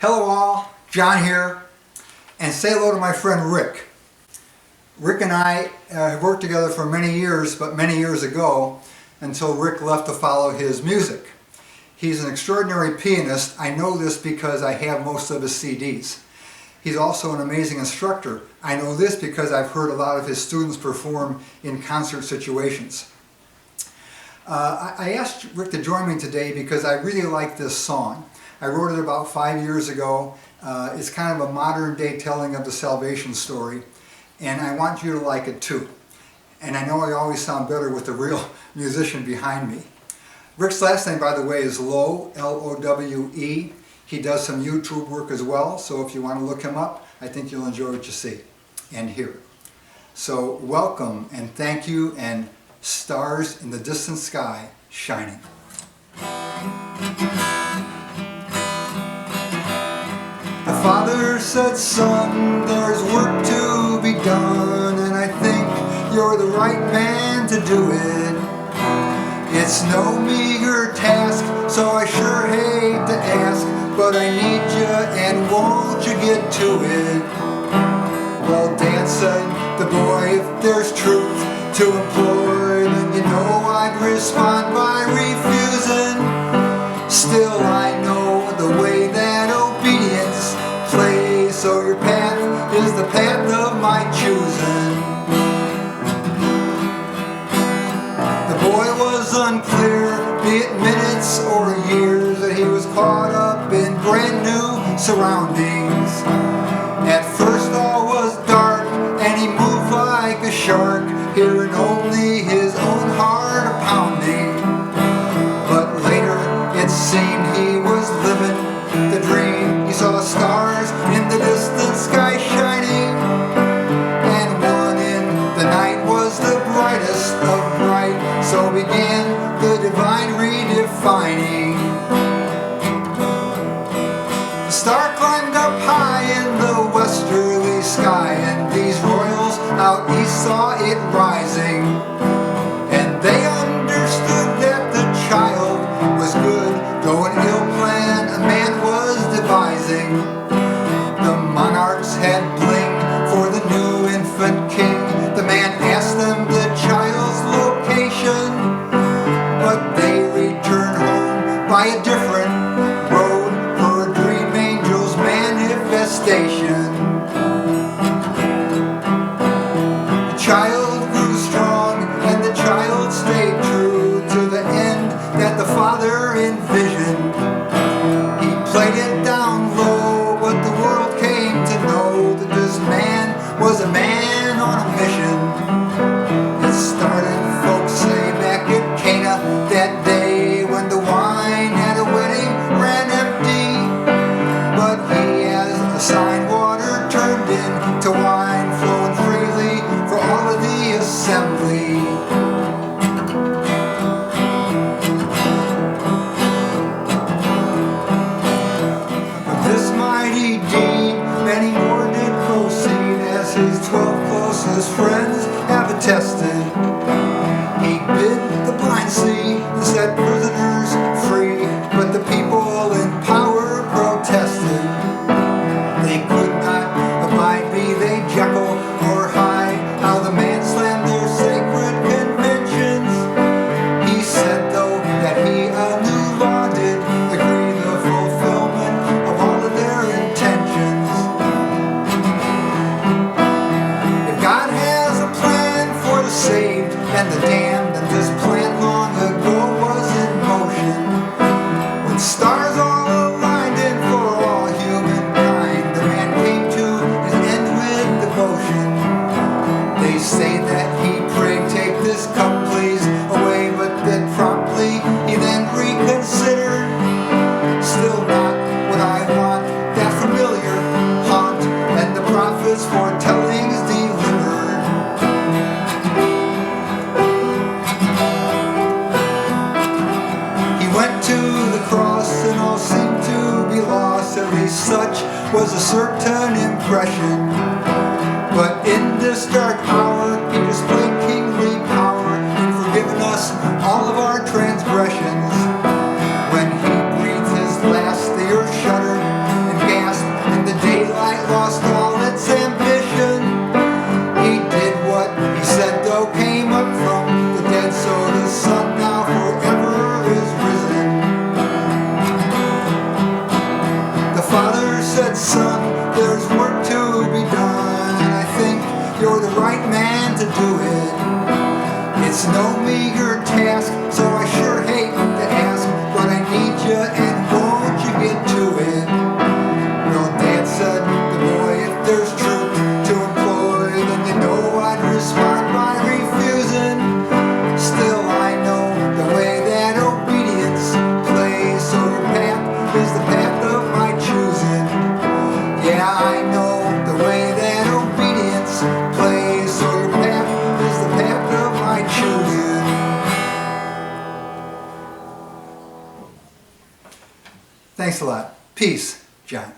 Hello all, John here, and say hello to my friend Rick. Rick and I have worked together for many years, but many years ago, until Rick left to follow his music. He's an extraordinary pianist. I know this because I have most of his CDs. He's also an amazing instructor. I know this because I've heard a lot of his students perform in concert situations. I asked Rick to join me today because I really like this song. I wrote it about 5 years ago. It's kind of a modern day telling of the salvation story, and I want you to like it too. And I know I always sound better with the real musician behind me. Rick's last name, by the way, is Lowe, L-O-W-E. He does some YouTube work as well, so if you want to look him up, I think you'll enjoy what you see and hear. So welcome and thank you, and stars in the distant sky shining. The father said, son, there's work to be done, and I think you're the right man to do it. It's no meager task, so I sure hate to ask, but I need you, and won't you get to it? Well, Dad said, the boy, if there's truth to employ, then you know I'd respond by refusing. Still, I know the way that obedience plays, so your path is the path of my choosing. The boy was unclear, be it minutes or years, that he was caught up in brand new surroundings. At first all was dark, and he moved like a shark, hearing only his own heart a-pounding. But later it seemed he was living the dream. He saw stars in the distant sky shining, and one in the night was the brightest of bright. So began the divine redefining. The star climbed up high in the westerly sky, and these royals out east saw it rising, and they understood that the child was good, though an ill plan a man was devising. The monarchs had blinged for the new infant king. The man asked them the child's location, but they returned home by a different road for a dream angel's manifestation. The child grew strong, and the child stayed true to the end that the father envisioned. He played it down low, but the world came to know that this man was a man on a mission. It started, folks say, back at Cana that day, when the wine at a wedding ran empty. But he, as a sign, water turned into wine, flowing freely for all of the assembly. But this mighty deed, many more did proceed, as his 12 closest friends have attested. He bid the blind see and set prisoners free, but the people in power protested. They could not abide, be they Jekyll or Hyde, how the man slammed their sacred conventions. He said, though, that he a new law did agree, the fulfillment of all of their intentions. If God has a plan for the saved and the damned, and this plan long ago was in motion, when stars all aligned and for all humankind, the man came to his end with devotion. They say that he prayed, take this cup please away, but that promptly he then reconsidered. Still not what I want, that familiar haunt, and the prophet's foretellings delivered. He went to the cross, and all seemed to be lost, at least such was a certain impression. But in this dark hour he displayed kingly power in forgiving us all of our transgressions. When he breathed his last, the earth shuddered and gave said, son, there's work to be done, and I think you're the right man to do it. It's no meager task, so I sure hate to ask, but I need you, and won't you get to it? Well, Dad said, the boy, if there's truth to employ, then you know I'd respond by refusing. Still, I know the way that obedience plays, so your path is the path of my choosing. Yeah, I know the way that obedience plays, so your path is the path of my choosing. Thanks a lot. Peace, John.